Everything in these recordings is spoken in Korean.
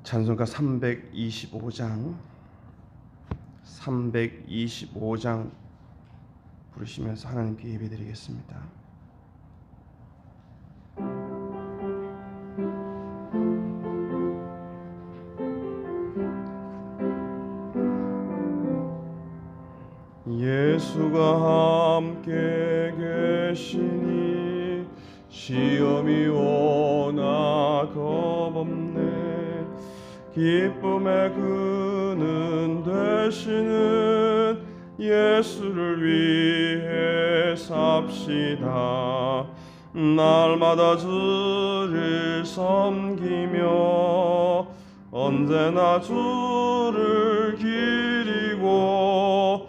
찬송가 325장 부르시면서 하나님께 예배드리겠습니다. 예수가 함께 계시니 시험이 오나 겁없네. 기쁨의 그는 되시는 예수를 위해 삽시다. 날마다 주를 섬기며 언제나 주를 기리고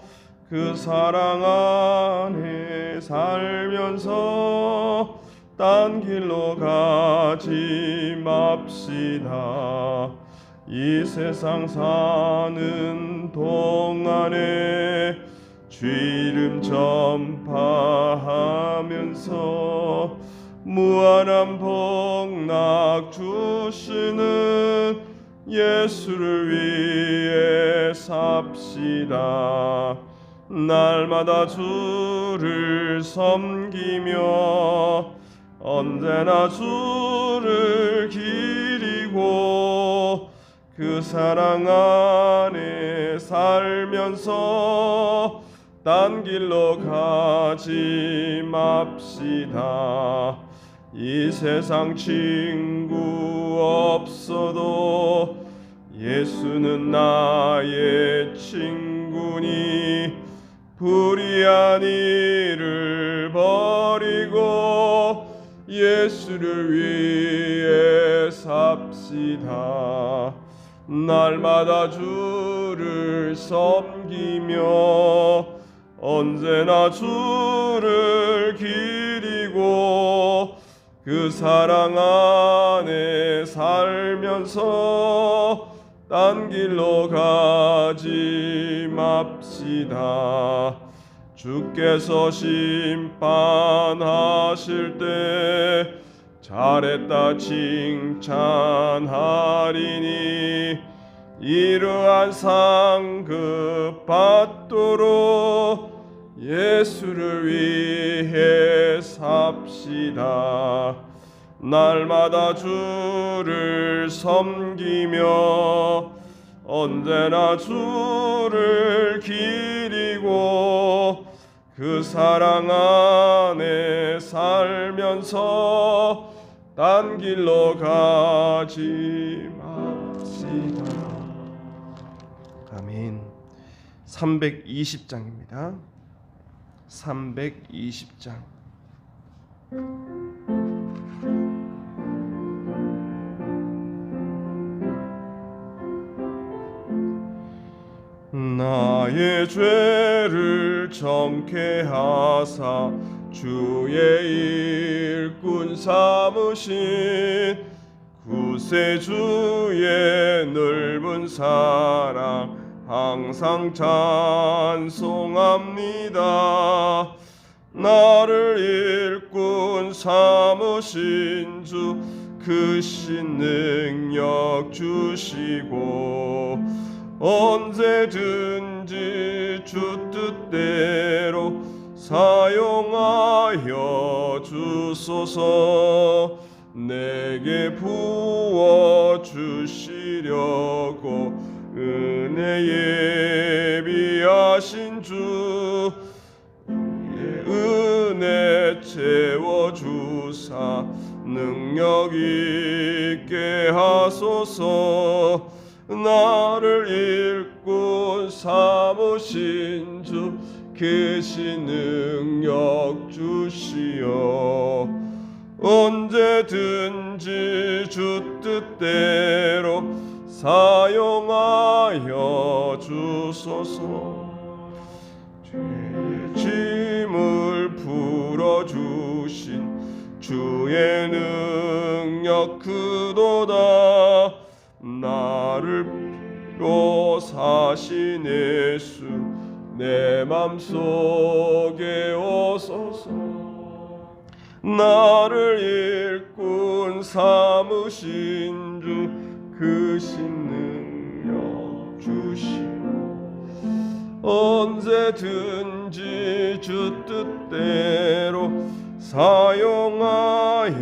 그 사랑 안에 살면서 딴 길로 가지 맙시다. 이 세상 사는 동안에 주 이름 전파하면서 무한한 복락 주시는 예수를 위해 삽시다. 날마다 주를 섬기며 언제나 주를 기리고 그 사랑 안에 살면서 딴 길로 가지 맙시다. 이 세상 친구 없어도 예수는 나의 친구니 불의한 일을 버리고 예수를 위해 삽시다. 날마다 주를 섬기며 언제나 주를 기리고 그 사랑 안에 살면서 딴 길로 가지 맙시다. 주께서 심판하실 때 잘했다 칭찬하리니 이러한 상급 받도록 예수를 위해 삽시다. 날마다 주를 섬기며 언제나 주를 기리고 그 사랑 안에 살면서 딴 길로 가지 맙시다. 아멘. 320장입니다. 320장. 나의 죄를 정케하사 주의 일꾼 삼으신 구세주의 넓은 사랑 항상 찬송합니다. 나를 일꾼 삼으신 주 크신 능력 주시고 언제든지 주 뜻대로 사용하여 주소서. 내게 부어 주시려고 은혜 예비하신 주 은혜 채워주사 능력 있게 하소서. 나를 일꾼 삼으신 주 크신 능력 주시어 언제든지 주 뜻대로 사용하여 주소서. 죄의 짐을 풀어주신 주의 능력 크도다. 나를 피로 사신 예수 내 맘속에 오소서. 나를 일꾼 삼으신 주 크신 능력 주시고 언제든지 주 뜻대로 사용하여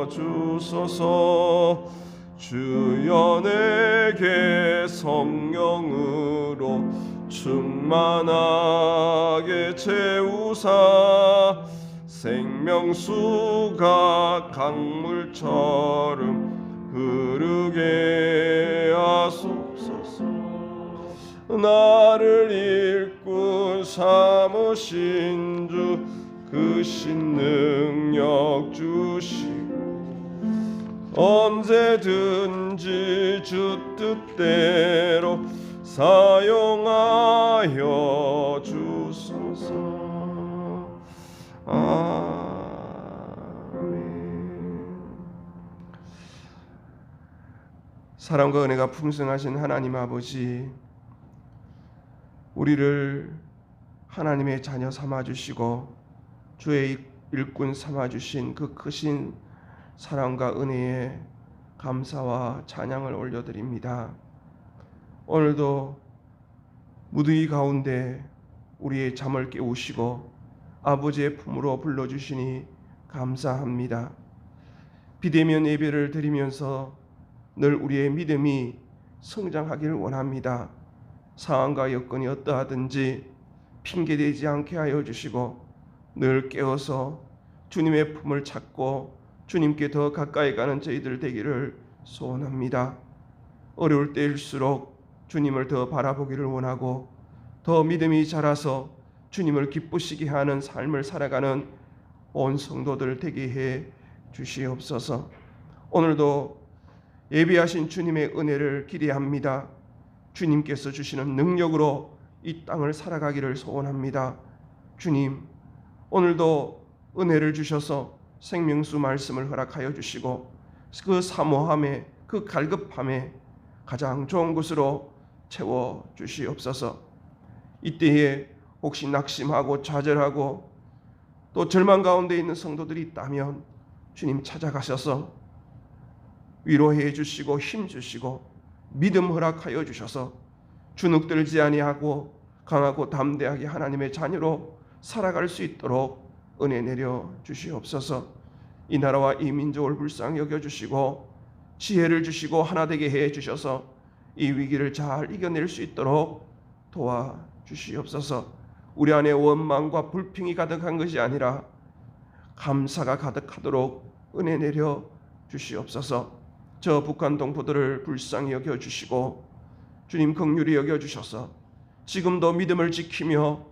주소서. 주여 내게 성령으로 충만하게 채우사 생명수가 강물처럼 흐르게 하소서. 나를 일꾼 삼으신 주 크신 능력 주시고 언제든지 주 뜻대로 사용하여 주소서. 아멘. 사랑과 은혜가 풍성하신 하나님 아버지, 우리를 하나님의 자녀 삼아주시고 주의 일꾼 삼아주신 그 크신 사랑과 은혜에 감사와 찬양을 올려드립니다. 오늘도 무더위 가운데 우리의 잠을 깨우시고 아버지의 품으로 불러주시니 감사합니다. 비대면 예배를 드리면서 늘 우리의 믿음이 성장하기를 원합니다. 상황과 여건이 어떠하든지 핑계대지 않게 하여 주시고 늘 깨어서 주님의 품을 찾고 주님께 더 가까이 가는 저희들 되기를 소원합니다. 어려울 때일수록 주님을 더 바라보기를 원하고 더 믿음이 자라서 주님을 기쁘시게 하는 삶을 살아가는 온 성도들 되게 해 주시옵소서. 오늘도 예비하신 주님의 은혜를 기대합니다. 주님께서 주시는 능력으로 이 땅을 살아가기를 소원합니다. 주님, 오늘도 은혜를 주셔서 생명수 말씀을 허락하여 주시고 그 사모함에 그 갈급함에 가장 좋은 것으로 채워 주시옵소서. 이때에 혹시 낙심하고 좌절하고 또 절망 가운데 있는 성도들이 있다면 주님 찾아가셔서 위로해 주시고 힘 주시고 믿음 허락하여 주셔서 주눅들지 아니하고 강하고 담대하게 하나님의 자녀로 살아갈 수 있도록 은혜 내려 주시옵소서. 이 나라와 이 민족을 불쌍히 여겨주시고 지혜를 주시고 하나 되게 해 주셔서 이 위기를 잘 이겨낼 수 있도록 도와주시옵소서. 우리 안에 원망과 불평이 가득한 것이 아니라 감사가 가득하도록 은혜 내려 주시옵소서. 저 북한 동포들을 불쌍히 여겨주시고 주님 긍휼히 여겨주셔서 지금도 믿음을 지키며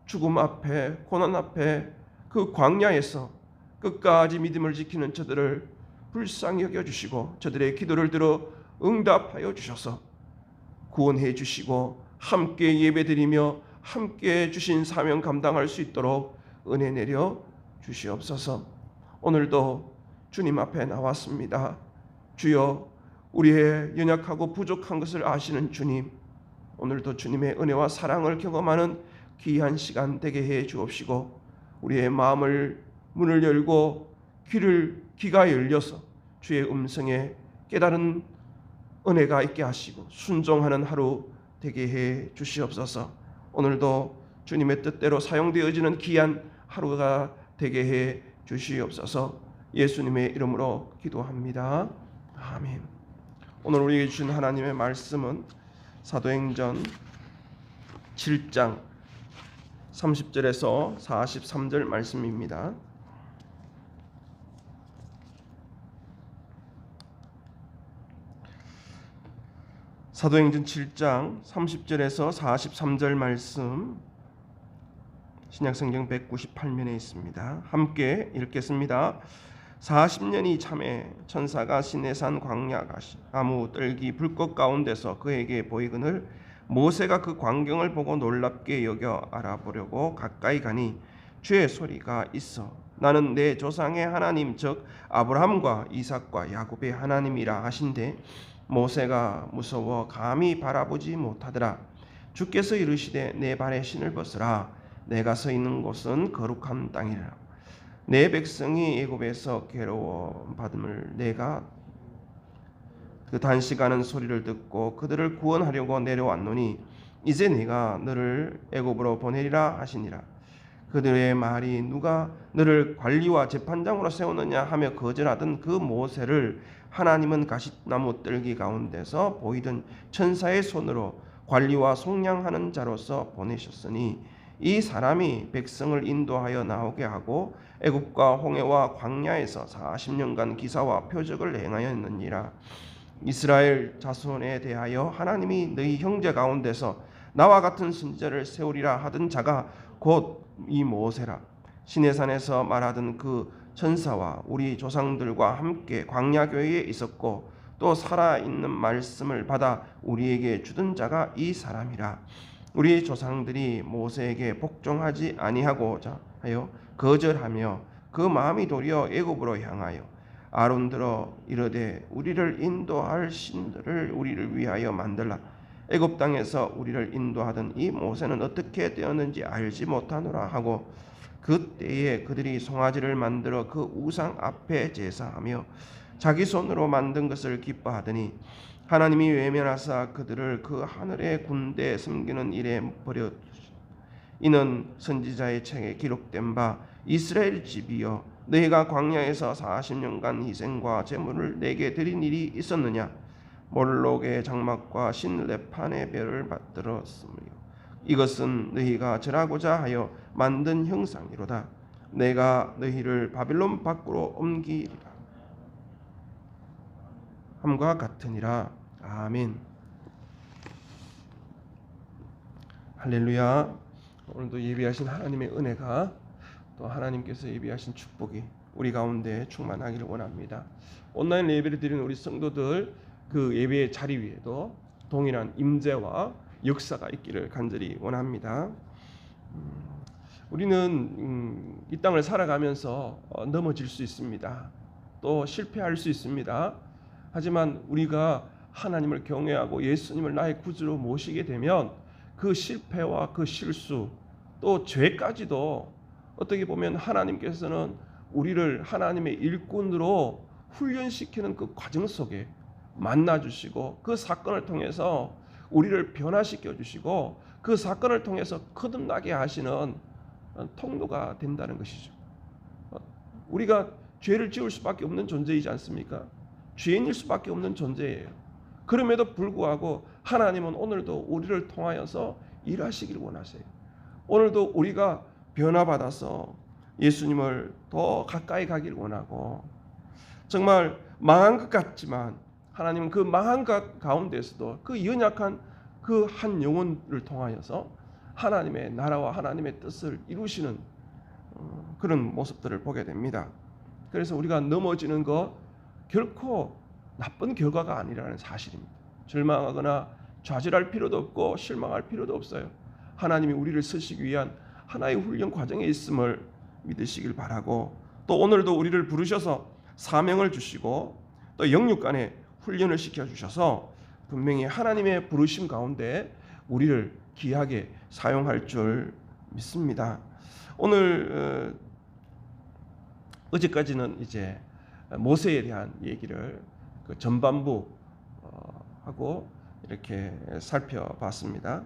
죽음 앞에 고난 앞에 그 광야에서 끝까지 믿음을 지키는 저들을 불쌍히 여겨주시고 저들의 기도를 들어 응답하여 주셔서 구원해 주시고 함께 예배드리며 함께 주신 사명 감당할 수 있도록 은혜 내려 주시옵소서. 오늘도 주님 앞에 나왔습니다. 주여, 우리의 연약하고 부족한 것을 아시는 주님, 오늘도 주님의 은혜와 사랑을 경험하는 귀한 시간 되게 해 주옵시고 우리의 마음을 문을 열고 귀가 열려서 주의 음성에 깨달은 은혜가 있게 하시고 순종하는 하루 되게 해 주시옵소서. 오늘도 주님의 뜻대로 사용되어지는 귀한 하루가 되게 해 주시옵소서. 예수님의 이름으로 기도합니다. 아멘. 오늘 우리에게 주신 하나님의 말씀은 사도행전 7장 30절에서 43절 말씀입니다. 사도행전 7장 30절에서 43절 말씀 신약성경 198면에 있습니다. 함께 읽겠습니다. 40년이 참에 천사가 시내산 광야 가시 나무 뜰기 불꽃 가운데서 그에게 보이거늘 모세가 그 광경을 보고 놀랍게 여겨 알아보려고 가까이 가니 주의 소리가 있어 나는 내 조상의 하나님 즉 아브라함과 이삭과 야곱의 하나님이라 하신대 모세가 무서워 감히 바라보지 못하더라. 주께서 이르시되 내 발에 신을 벗으라. 내가 서 있는 곳은 거룩한 땅이라. 내 백성이 애굽에서 괴로워 받음을 내가 그 단식하는 소리를 듣고 그들을 구원하려고 내려왔노니 이제 네가 너를 애굽으로 보내리라 하시니라. 그들의 말이 누가 너를 관리와 재판장으로 세우느냐 하며 거절하던 그 모세를 하나님은 가시나무 뜰기 가운데서 보이던 천사의 손으로 관리와 속량하는 자로서 보내셨으니 이 사람이 백성을 인도하여 나오게 하고 애굽과 홍해와 광야에서 40년간 기사와 표적을 행하였느니라. 이스라엘 자손에 대하여 하나님이 너희 형제 가운데서 나와 같은 선지자를 세우리라 하던 자가 곧 이 모세라. 시내산에서 말하던 그 천사와 우리 조상들과 함께 광야 교회에 있었고 또 살아있는 말씀을 받아 우리에게 주던 자가 이 사람이라. 우리 조상들이 모세에게 복종하지 아니하고자 하여 거절하며 그 마음이 도리어 애굽으로 향하여 아론들어 이르되 우리를 인도할 신들을 우리를 위하여 만들라. 애굽 땅에서 우리를 인도하던 이 모세는 어떻게 되었는지 알지 못하노라 하고 그때에 그들이 송아지를 만들어 그 우상 앞에 제사하며 자기 손으로 만든 것을 기뻐하더니 하나님이 외면하사 그들을 그 하늘의 군대에 섬기는 일에 버려 이는 선지자의 책에 기록된 바 이스라엘 집이여 너희가 광야에서 40년간 희생과 제물을 내게 드린 일이 있었느냐. 몰록의 장막과 신레판의 별을 받들었으며 이것은 너희가 절하고자 하여 만든 형상이로다. 내가 너희를 바빌론 밖으로 옮기리라 함과 같으니라. 아멘. 할렐루야. 오늘도 예비하신 하나님의 은혜가 또 하나님께서 예비하신 축복이 우리 가운데 충만하기를 원합니다. 온라인 예배를 드리는 우리 성도들 그 예배의 자리 위에도 동일한 임재와 역사가 있기를 간절히 원합니다. 우리는 이 땅을 살아가면서 넘어질 수 있습니다. 또 실패할 수 있습니다. 하지만 우리가 하나님을 경외하고 예수님을 나의 구주로 모시게 되면 그 실패와 그 실수 또 죄까지도 어떻게 보면 하나님께서는 우리를 하나님의 일꾼으로 훈련시키는 그 과정 속에 만나주시고 그 사건을 통해서 우리를 변화시켜 주시고 그 사건을 통해서 거듭나게 하시는 통로가 된다는 것이죠. 우리가 죄를 지을 수밖에 없는 존재이지 않습니까? 죄인일 수밖에 없는 존재예요. 그럼에도 불구하고 하나님은 오늘도 우리를 통하여서 일하시기를 원하세요. 오늘도 우리가 변화받아서 예수님을 더 가까이 가기를 원하고 정말 망한 것 같지만 하나님은 그 망한 것 가운데서도 그 연약한 그 한 영혼을 통하여서 하나님의 나라와 하나님의 뜻을 이루시는 그런 모습들을 보게 됩니다. 그래서 우리가 넘어지는 것 결코 나쁜 결과가 아니라는 사실입니다. 절망하거나 좌절할 필요도 없고 실망할 필요도 없어요. 하나님이 우리를 쓰시기 위한 하나의 훈련 과정에 있음을 믿으시길 바라고 또 오늘도 우리를 부르셔서 사명을 주시고 또 영육 간에 훈련을 시켜주셔서 분명히 하나님의 부르심 가운데 우리를 귀하게 사용할 줄 믿습니다. 오늘 어제까지는 이제 모세에 대한 얘기를 그 전반부 하고 이렇게 살펴봤습니다.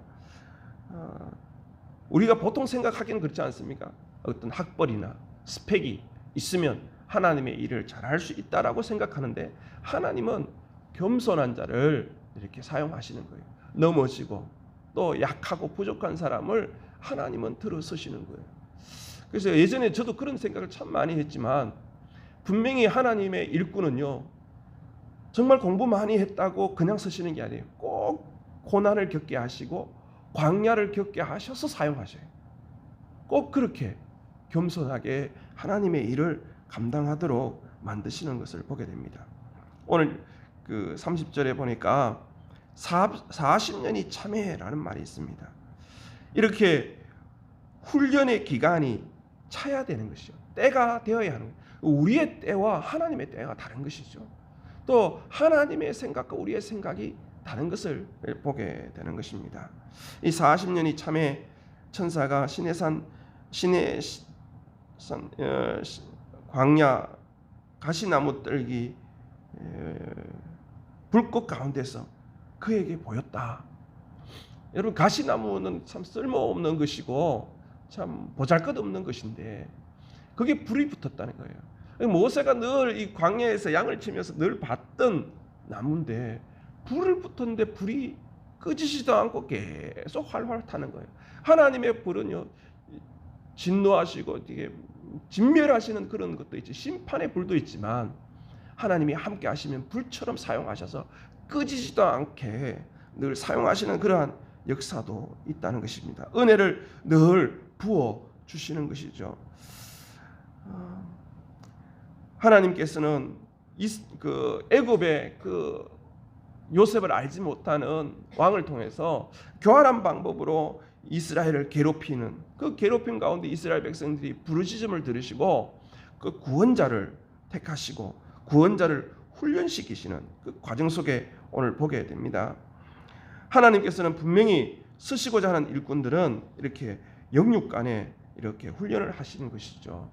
우리가 보통 생각하기는 그렇지 않습니까? 어떤 학벌이나 스펙이 있으면 하나님의 일을 잘할 수 있다라고 생각하는데 하나님은 겸손한 자를 이렇게 사용하시는 거예요. 넘어지고 또 약하고 부족한 사람을 하나님은 들어서시는 거예요. 그래서 예전에 저도 그런 생각을 참 많이 했지만 분명히 하나님의 일꾼은요 정말 공부 많이 했다고 그냥 서시는 게 아니에요. 꼭 고난을 겪게 하시고 광야를 겪게 하셔서 사용하셔요. 꼭 그렇게 겸손하게 하나님의 일을 감당하도록 만드시는 것을 보게 됩니다. 오늘 그 30절에 보니까 40년이 참회라는 말이 있습니다. 이렇게 훈련의 기간이 차야 되는 것이죠. 때가 되어야 하는 거예요. 우리의 때와 하나님의 때가 다른 것이죠. 또 하나님의 생각과 우리의 생각이 다른 것을 보게 되는 것입니다. 이 40년이 참회 천사가 시내산 광야 가시나무 뜰기 불꽃 가운데서 그에게 보였다. 여러분, 가시나무는 참 쓸모없는 것이고 참 보잘것없는 것인데 거기에 불이 붙었다는 거예요. 모세가 늘 이 광야에서 양을 치면서 늘 봤던 나무인데 불을 붙었는데 불이 꺼지지도 않고 계속 활활 타는 거예요. 하나님의 불은요, 진노하시고 이게 진멸하시는 그런 것도 있지, 심판의 불도 있지만 하나님이 함께 하시면 불처럼 사용하셔서 꺼지지도 않게 늘 사용하시는 그러한 역사도 있다는 것입니다. 은혜를 늘 부어 주시는 것이죠. 하나님께서는 애굽의 그 요셉을 알지 못하는 왕을 통해서 교활한 방법으로 이스라엘을 괴롭히는, 그 괴롭힘 가운데 이스라엘 백성들이 부르짖음을 들으시고 그 구원자를 택하시고 구원자를 훈련시키시는 그 과정 속에 오늘 보게 됩니다. 하나님께서는 분명히 쓰시고자 하는 일꾼들은 이렇게 영육간에 이렇게 훈련을 하시는 것이죠.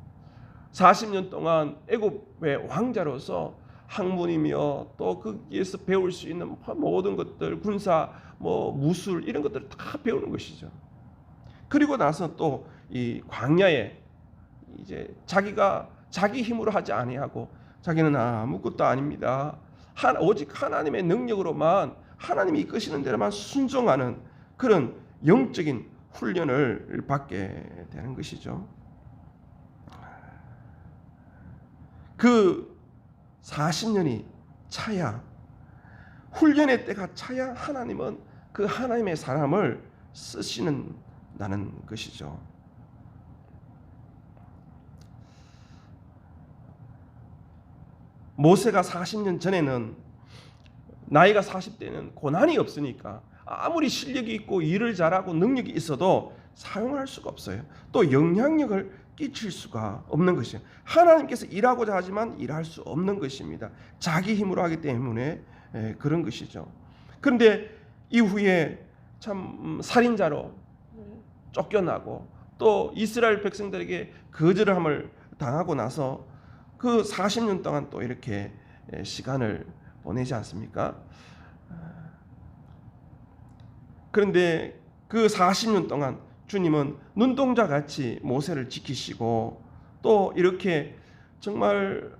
40년 동안 애굽의 왕자로서 학문이며 또 거기에서 배울 수 있는 모든 것들, 군사, 무술 이런 것들을 다 배우는 것이죠. 그리고 나서 또 이 광야에 이제 자기가 자기 힘으로 하지 아니하고 자기는 아무것도 아닙니다. 오직 하나님의 능력으로만, 하나님이 이끄시는 대로만 순종하는 그런 영적인 훈련을 받게 되는 것이죠. 그 40년이 차야, 훈련의 때가 차야 하나님은 그 하나님의 사람을 쓰시는다는 것이죠. 모세가 40년 전에는, 나이가 40대는 고난이 없으니까 아무리 실력이 있고 일을 잘하고 능력이 있어도 사용할 수가 없어요. 또 영향력을 끼칠 수가 없는 것이에요. 하나님께서 일하고자 하지만 일할 수 없는 것입니다. 자기 힘으로 하기 때문에 그런 것이죠. 그런데 이후에 참 살인자로 쫓겨나고 또 이스라엘 백성들에게 거절함을 당하고 나서 그 40년 동안 또 이렇게 시간을 보내지 않습니까? 그런데 그 40년 동안 주님은 눈동자같이 모세를 지키시고 또 이렇게 정말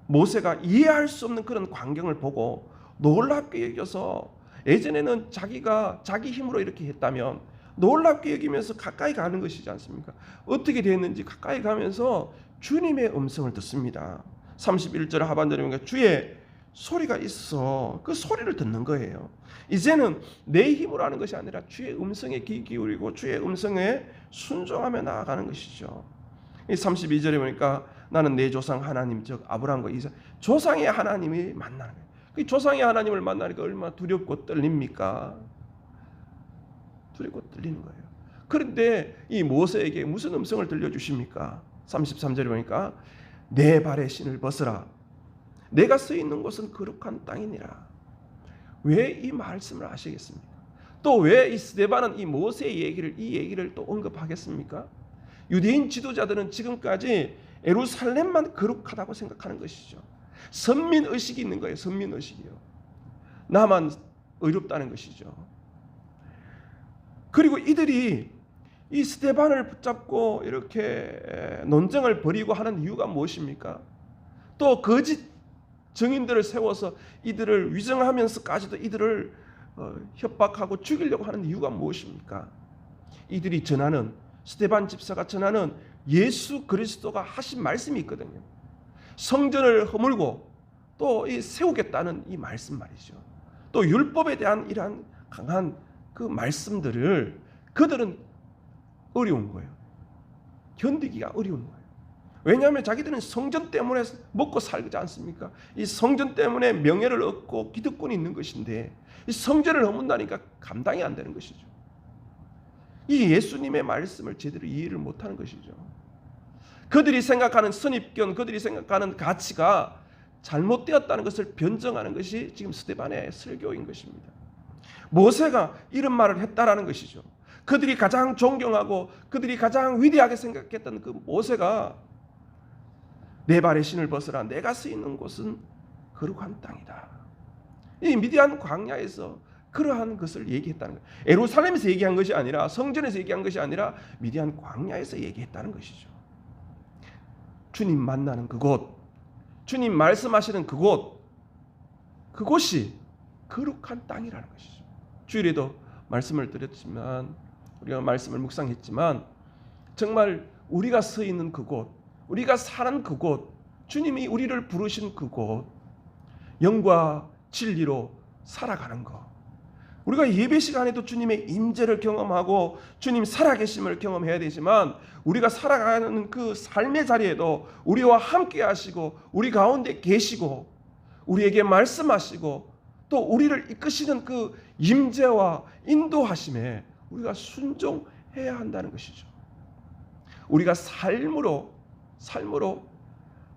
모세가 이해할 수 없는 그런 광경을 보고 놀랍게 여겨서, 예전에는 자기가 자기 힘으로 이렇게 했다면 놀랍게 여기면서 가까이 가는 것이지 않습니까? 어떻게 됐는지 가까이 가면서 주님의 음성을 듣습니다. 31절 하반절에 보니까 주의 소리가 있어 그 소리를 듣는 거예요. 이제는 내 힘으로 하는 것이 아니라 주의 음성에 귀 기울이고 주의 음성에 순종하며 나아가는 것이죠. 32절에 보니까 나는 내 조상 하나님, 즉 아브라함과 이삭, 조상의 하나님이 만나는 거예요. 그 조상의 하나님을 만나니까 얼마나 두렵고 떨립니까? 두렵고 떨리는 거예요. 그런데 이 모세에게 무슨 음성을 들려주십니까? 33절에 보니까 내 발의 신을 벗으라. 내가 서 있는 곳은 거룩한 땅이니라. 왜 이 말씀을 하시겠습니까? 또 왜 이 스데반은 이 모세의 얘기를 또 언급하겠습니까? 유대인 지도자들은 지금까지 예루살렘만 거룩하다고 생각하는 것이죠. 선민의식이 있는 거예요. 선민의식이요. 나만 의롭다는 것이죠. 그리고 이들이 이 스데반을 붙잡고 이렇게 논쟁을 벌이고 하는 이유가 무엇입니까? 또 거짓 증인들을 세워서 이들을 위증하면서까지도 이들을 협박하고 죽이려고 하는 이유가 무엇입니까? 이들이 전하는, 스데반 집사가 전하는 예수 그리스도가 하신 말씀이 있거든요. 성전을 허물고 또 세우겠다는 이 말씀 말이죠. 또 율법에 대한 이러한 강한 그 말씀들을 그들은 어려운 거예요. 견디기가 어려운 거예요. 왜냐하면 자기들은 성전 때문에 먹고 살지 않습니까? 이 성전 때문에 명예를 얻고 기득권이 있는 것인데 이 성전을 허문다니까 감당이 안 되는 것이죠. 이 예수님의 말씀을 제대로 이해를 못하는 것이죠. 그들이 생각하는 선입견, 그들이 생각하는 가치가 잘못되었다는 것을 변증하는 것이 지금 스데반의 설교인 것입니다. 모세가 이런 말을 했다라는 것이죠. 그들이 가장 존경하고 그들이 가장 위대하게 생각했던 그 모세가 내 발의 신을 벗으라. 내가 서 있는 곳은 거룩한 땅이다. 이 미디안 광야에서 그러한 것을 얘기했다는 거예요. 예루살렘에서 얘기한 것이 아니라, 성전에서 얘기한 것이 아니라 미디안 광야에서 얘기했다는 것이죠. 주님 만나는 그곳, 주님 말씀하시는 그곳이 거룩한 땅이라는 것이죠. 주일에도 말씀을 드렸지만, 우리가 말씀을 묵상했지만, 정말 우리가 서 있는 그곳, 우리가 사는 그곳, 주님이 우리를 부르신 그곳, 영과 진리로 살아가는 것. 우리가 예배 시간에도 주님의 임재를 경험하고 주님 살아계심을 경험해야 되지만, 우리가 살아가는 그 삶의 자리에도 우리와 함께 하시고 우리 가운데 계시고 우리에게 말씀하시고 또 우리를 이끄시는 그 임재와 인도하심에 우리가 순종해야 한다는 것이죠. 우리가 삶으로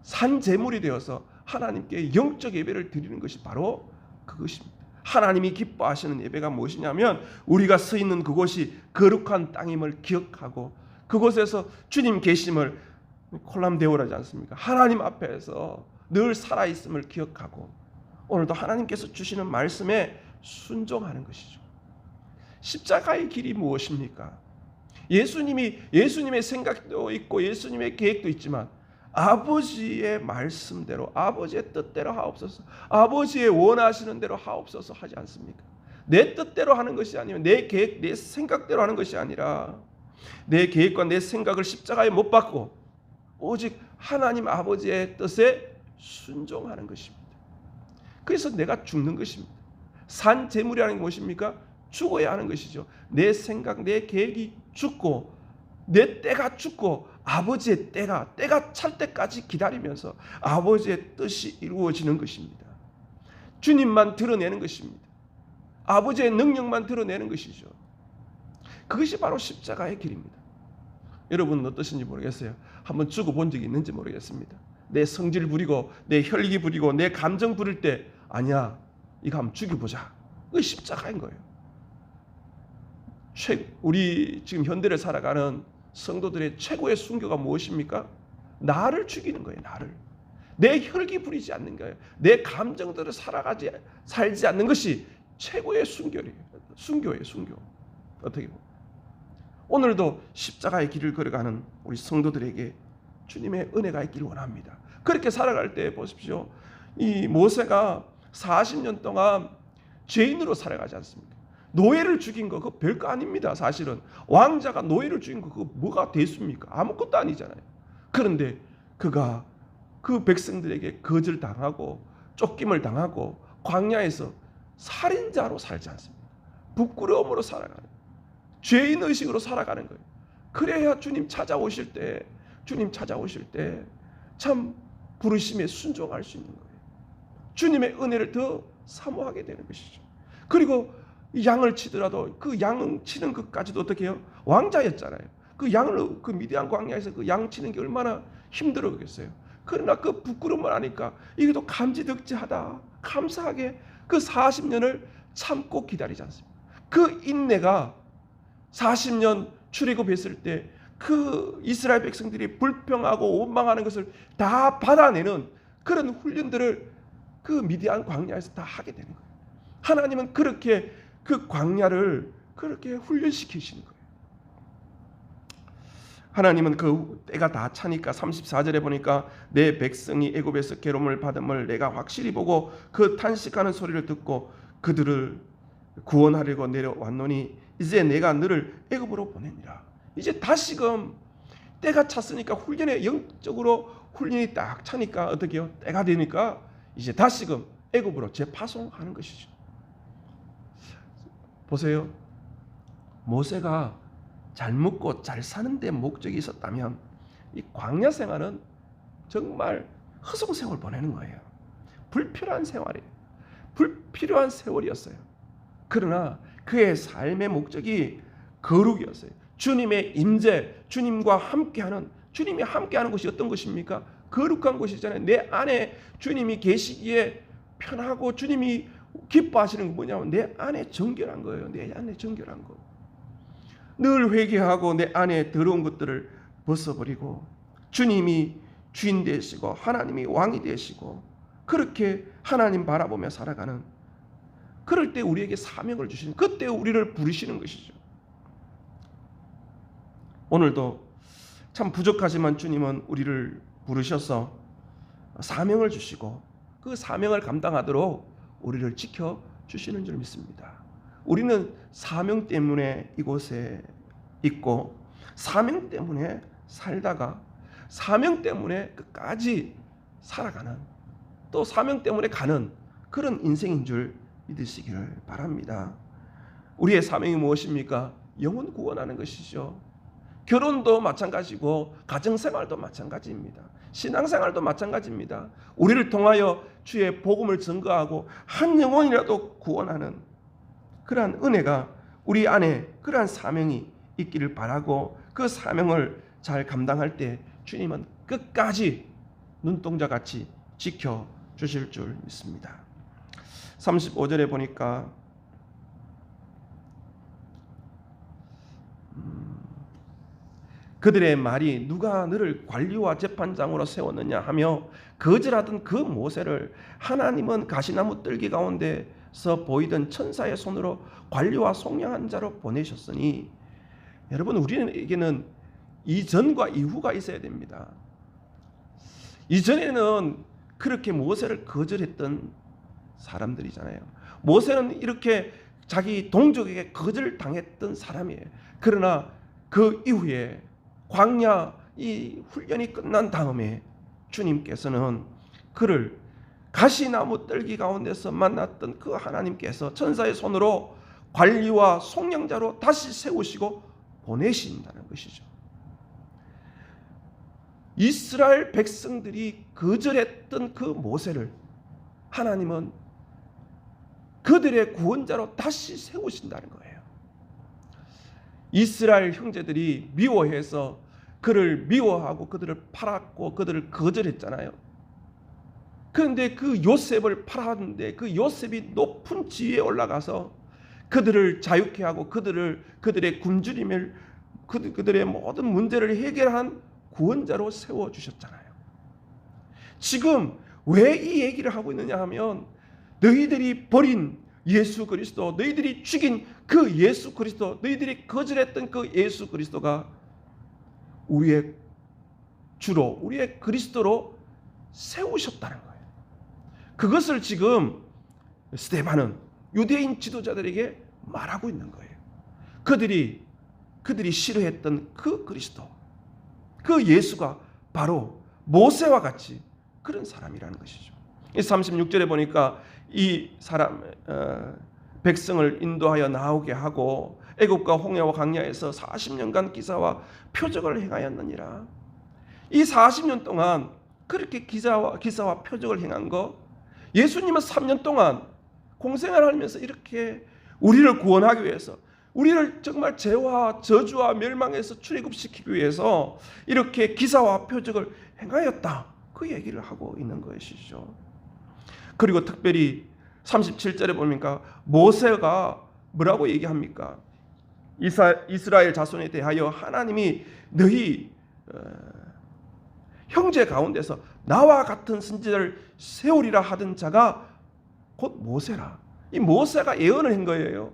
산제물이 되어서 하나님께 영적 예배를 드리는 것이 바로 그것입니다. 하나님이 기뻐하시는 예배가 무엇이냐면, 우리가 서 있는 그곳이 거룩한 땅임을 기억하고 그곳에서 주님 계심을 콜람데오라지 않습니까? 하나님 앞에서 늘 살아있음을 기억하고 오늘도 하나님께서 주시는 말씀에 순종하는 것이죠. 십자가의 길이 무엇입니까? 예수님의 생각도 있고 예수님의 계획도 있지만, 아버지의 말씀대로, 아버지의 뜻대로 하옵소서, 아버지의 원하시는 대로 하옵소서 하지 않습니까? 내 뜻대로 하는 것이 아니면, 내 계획, 내 생각대로 하는 것이 아니라 내 계획과 내 생각을 십자가에 못 박고 오직 하나님 아버지의 뜻에 순종하는 것입니다. 그래서 내가 죽는 것입니다. 산제물이라는 게 무엇입니까? 죽어야 하는 것이죠. 내 생각, 내 계획이 죽고 내 때가 죽고 아버지의 때가 찰 때까지 기다리면서 아버지의 뜻이 이루어지는 것입니다. 주님만 드러내는 것입니다. 아버지의 능력만 드러내는 것이죠. 그것이 바로 십자가의 길입니다. 여러분은 어떠신지 모르겠어요. 한번 죽어본 적이 있는지 모르겠습니다. 내 성질 부리고 내 혈기 부리고 내 감정 부릴 때, 아니야, 이거 한번 죽여보자. 그게 십자가인 거예요. 우리 지금 현대를 살아가는 성도들의 최고의 순교가 무엇입니까? 나를 죽이는 거예요. 나를. 내 혈기 부리지 않는 거예요. 내 감정대로 살지 않는 것이 최고의 순교예요. 순교. 어떻게 보면 오늘도 십자가의 길을 걸어가는 우리 성도들에게 주님의 은혜가 있기를 원합니다. 그렇게 살아갈 때 보십시오. 이 모세가 40년 동안 죄인으로 살아가지 않습니까? 노예를 죽인 거 그거 별거 아닙니다. 사실은 왕자가 노예를 죽인 거 그거 뭐가 대수입니까? 아무것도 아니잖아요. 그런데 그가 그 백성들에게 거절당하고 쫓김을 당하고 광야에서 살인자로 살지 않습니다. 부끄러움으로 살아가는 거예요. 죄인의식으로 살아가는 거예요. 그래야 주님 찾아오실 때 참 부르심에 순종할 수 있는 거예요. 주님의 은혜를 더 사모하게 되는 것이죠. 그리고 양을 치더라도 그 양 치는 것까지도 어떻게 해요? 왕자였잖아요. 그 양을 그 미디안 광야에서 그 양 치는 게 얼마나 힘들었겠어요. 그러나 그 부끄러움을 아니까 이것도 감지덕지하다, 감사하게 그 40년을 참고 기다리지 않습니다. 그 인내가 40년 출애굽했을 때 그 이스라엘 백성들이 불평하고 원망하는 것을 다 받아내는 그런 훈련들을 그 미디안 광야에서 다 하게 되는 거예요. 하나님은 그렇게 그 광야를 그렇게 훈련시키시는 거예요. 하나님은 그 때가 다 차니까 34절에 보니까 내 백성이 애굽에서 괴로움을 받음을 내가 확실히 보고 그 탄식하는 소리를 듣고 그들을 구원하려고 내려왔노니 이제 내가 너를 애굽으로 보내니라. 이제 다시금 때가 찼으니까 훈련에 영적으로 훈련이 딱 차니까 어떻게 해요? 때가 되니까 이제 다시금 애굽으로 재파송하는 것이죠. 보세요. 모세가 잘 먹고 잘 사는 데 목적이 있었다면 이 광야 생활은 정말 허송 세월 보내는 거예요. 불필요한 생활이에요. 불필요한 세월이었어요. 그러나 그의 삶의 목적이 거룩이었어요. 주님의 임재, 주님과 함께하는, 주님이 함께하는 것이 어떤 것입니까? 거룩한 것이잖아요. 내 안에 주님이 계시기에 편하고 주님이 기뻐하시는 건 뭐냐면 내 안에 정결한 거예요. 내 안에 정결한 거. 늘 회개하고 내 안에 더러운 것들을 벗어버리고 주님이 주인 되시고 하나님이 왕이 되시고 그렇게 하나님 바라보며 살아가는, 그럴 때 우리에게 사명을 주시는, 그때 우리를 부르시는 것이죠. 오늘도 참 부족하지만 주님은 우리를 부르셔서 사명을 주시고 그 사명을 감당하도록 우리를 지켜주시는 줄 믿습니다. 우리는 사명 때문에 이곳에 있고, 사명 때문에 살다가 사명 때문에 끝까지 살아가는, 또 사명 때문에 가는 그런 인생인 줄 믿으시기를 바랍니다. 우리의 사명이 무엇입니까? 영혼 구원하는 것이죠. 결혼도 마찬가지고 가정생활도 마찬가지입니다. 신앙생활도 마찬가지입니다. 우리를 통하여 주의 복음을 증거하고 한 영혼이라도 구원하는 그러한 은혜가 우리 안에, 그러한 사명이 있기를 바라고, 그 사명을 잘 감당할 때 주님은 끝까지 눈동자같이 지켜주실 줄 믿습니다. 35절에 보니까 그들의 말이 누가 너를 관리와 재판장으로 세웠느냐 하며 거절하던 그 모세를 하나님은 가시나무 뜰기 가운데서 보이던 천사의 손으로 관리와 속량한 자로 보내셨으니, 여러분, 우리에게는 이전과 이후가 있어야 됩니다. 이전에는 그렇게 모세를 거절했던 사람들이잖아요. 모세는 이렇게 자기 동족에게 거절당했던 사람이에요. 그러나 그 이후에 광야 이 훈련이 끝난 다음에 주님께서는 그를 가시나무 뜰기 가운데서 만났던 그 하나님께서 천사의 손으로 관리와 속량자로 다시 세우시고 보내신다는 것이죠. 이스라엘 백성들이 거절했던 그 모세를 하나님은 그들의 구원자로 다시 세우신다는 거예요. 이스라엘 형제들이 미워해서 그를 미워하고 그들을 팔았고 그들을 거절했잖아요. 그런데 그 요셉을 팔았는데 그 요셉이 높은 지위에 올라가서 그들을 자유케 하고 그들의 굶주림을, 그들의 모든 문제를 해결한 구원자로 세워주셨잖아요. 지금 왜 이 얘기를 하고 있느냐 하면, 너희들이 버린 예수 그리스도, 너희들이 죽인 그 예수 그리스도, 너희들이 거절했던 그 예수 그리스도가 우리의 주로, 우리의 그리스도로 세우셨다는 거예요. 그것을 지금 스데반은 유대인 지도자들에게 말하고 있는 거예요. 그들이 싫어했던 그 그리스도, 그 예수가 바로 모세와 같이 그런 사람이라는 것이죠. 36절에 보니까 이 사람 백성을 인도하여 나오게 하고 애굽과 홍해와 광야에서 40년간 기사와 표적을 행하였느니라. 이 40년 동안 그렇게 기사와 표적을 행한 거, 예수님은 3년 동안 공생활을 하면서 이렇게 우리를 구원하기 위해서, 우리를 정말 죄와 저주와 멸망에서 출애굽시키기 위해서 이렇게 기사와 표적을 행하였다, 그 얘기를 하고 있는 것이죠. 그리고 특별히 37절에 보니까 모세가 뭐라고 얘기합니까? 이스라엘 자손에 대하여 하나님이 너희 형제 가운데서 나와 같은 선지자를 세우리라 하던 자가 곧 모세라. 이 모세가 예언을 한 거예요.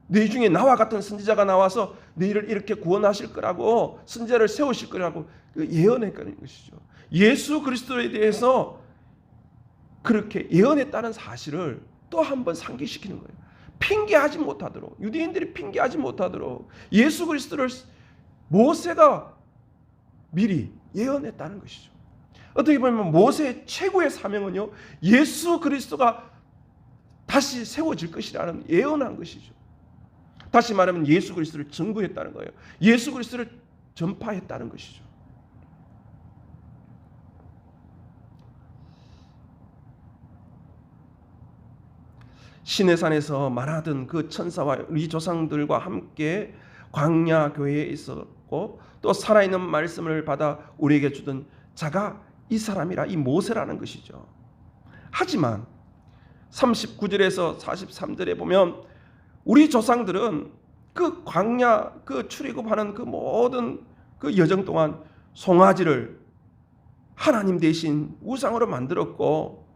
너희 중에 나와 같은 선지자가 나와서 너희를 이렇게 구원하실 거라고, 선지자를 세우실 거라고 예언했다는 것이죠. 예수 그리스도에 대해서 그렇게 예언했다는 사실을 또 한 번 상기시키는 거예요. 핑계하지 못하도록, 유대인들이 핑계하지 못하도록 예수 그리스도를 모세가 미리 예언했다는 것이죠. 어떻게 보면 모세의 최고의 사명은요, 예수 그리스도가 다시 세워질 것이라는 예언한 것이죠. 다시 말하면 예수 그리스도를 증거했다는 거예요. 예수 그리스도를 전파했다는 것이죠. 시내산에서 말하던 그 천사와 우리 조상들과 함께 광야 교회에 있었고, 또 살아있는 말씀을 받아 우리에게 주던 자가 이 사람이라, 이 모세라는 것이죠. 하지만 39절에서 43절에 보면 우리 조상들은 그 광야, 그 출애굽하는 그 모든 그 여정 동안 송아지를 하나님 대신 우상으로 만들었고,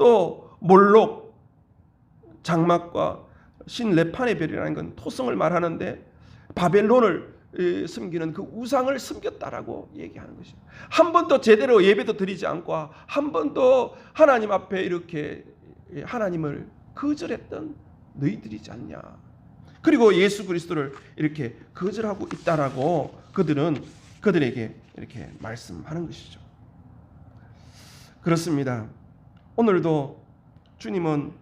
또 몰록, 장막과 신 레판의 별이라는 건 토성을 말하는데 바벨론을 섬기는 그 우상을 섬겼다라고 얘기하는 것이죠. 한 번도 제대로 예배도 드리지 않고 한 번도 하나님 앞에 이렇게 하나님을 거절했던 너희들이지 않냐. 그리고 예수 그리스도를 이렇게 거절하고 있다라고 그들에게 이렇게 말씀하는 것이죠. 그렇습니다. 오늘도 주님은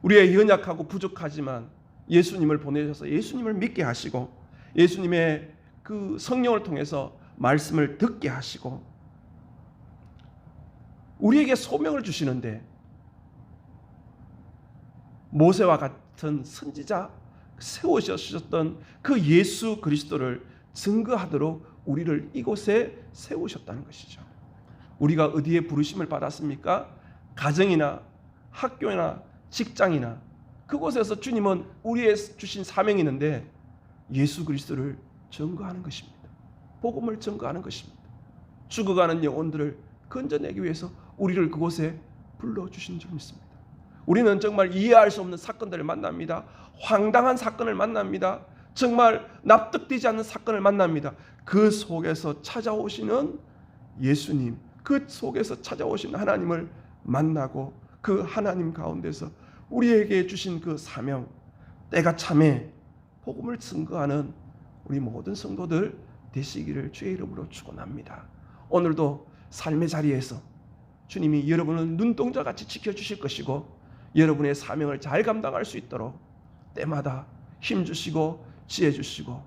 우리의 연약하고 부족하지만 예수님을 보내셔서 예수님을 믿게 하시고 예수님의 그 성령을 통해서 말씀을 듣게 하시고 우리에게 소명을 주시는데 모세와 같은 선지자 세우셨던 그 예수 그리스도를 증거하도록 우리를 이곳에 세우셨다는 것이죠. 우리가 어디에 부르심을 받았습니까? 가정이나 학교나 직장이나 그곳에서 주님은 우리의 주신 사명이 있는데 예수 그리스도를 증거하는 것입니다. 복음을 증거하는 것입니다. 죽어가는 영혼들을 건져내기 위해서 우리를 그곳에 불러주신 줄 믿습니다. 우리는 정말 이해할 수 없는 사건들을 만납니다. 황당한 사건을 만납니다. 정말 납득되지 않는 사건을 만납니다. 그 속에서 찾아오시는 예수님, 그 속에서 찾아오신 하나님을 만나고 그 하나님 가운데서 우리에게 주신 그 사명, 때가 참에 복음을 증거하는 우리 모든 성도들 되시기를 주의 이름으로 축원합니다. 오늘도 삶의 자리에서 주님이 여러분을 눈동자같이 지켜주실 것이고 여러분의 사명을 잘 감당할 수 있도록 때마다 힘주시고 지혜주시고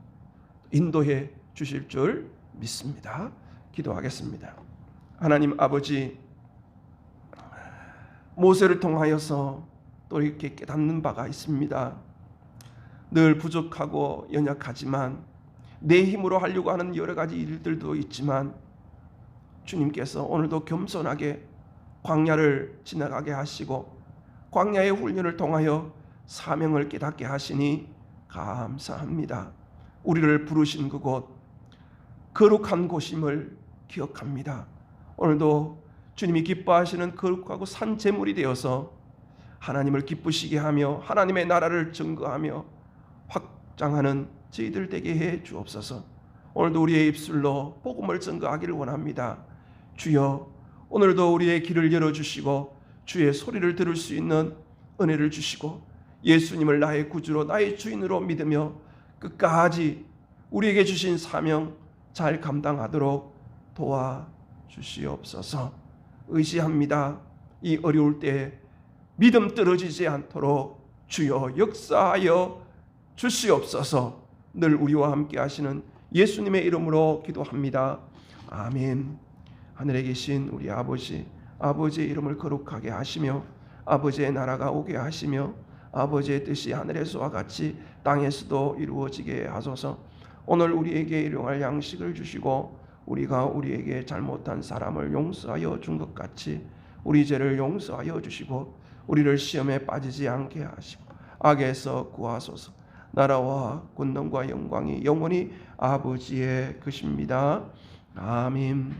인도해 주실 줄 믿습니다. 기도하겠습니다. 하나님 아버지, 모세를 통하여서 또 이렇게 깨닫는 바가 있습니다. 늘 부족하고 연약하지만 내 힘으로 하려고 하는 여러 가지 일들도 있지만 주님께서 오늘도 겸손하게 광야를 지나가게 하시고 광야의 훈련을 통하여 사명을 깨닫게 하시니 감사합니다. 우리를 부르신 그곳 거룩한 곳임을 기억합니다. 오늘도 주님이 기뻐하시는 거룩하고 산 제물이 되어서 하나님을 기쁘시게 하며 하나님의 나라를 증거하며 확장하는 저희들 되게 해 주옵소서. 오늘도 우리의 입술로 복음을 증거하기를 원합니다. 주여, 오늘도 우리의 길을 열어주시고 주의 소리를 들을 수 있는 은혜를 주시고 예수님을 나의 구주로 나의 주인으로 믿으며 끝까지 우리에게 주신 사명 잘 감당하도록 도와주시옵소서. 의지합니다. 이 어려울 때 믿음 떨어지지 않도록 주여 역사하여 주시옵소서. 늘 우리와 함께 하시는 예수님의 이름으로 기도합니다. 아멘. 하늘에 계신 우리 아버지, 아버지의 이름을 거룩하게 하시며 아버지의 나라가 오게 하시며 아버지의 뜻이 하늘에서와 같이 땅에서도 이루어지게 하소서. 오늘 우리에게 일용할 양식을 주시고 우리가 우리에게 잘못한 사람을 용서하여 준 것 같이 우리 죄를 용서하여 주시고 우리를 시험에 빠지지 않게 하시고 악에서 구하소서. 나라와 권능과 영광이 영원히 아버지의 것입니다. 아멘.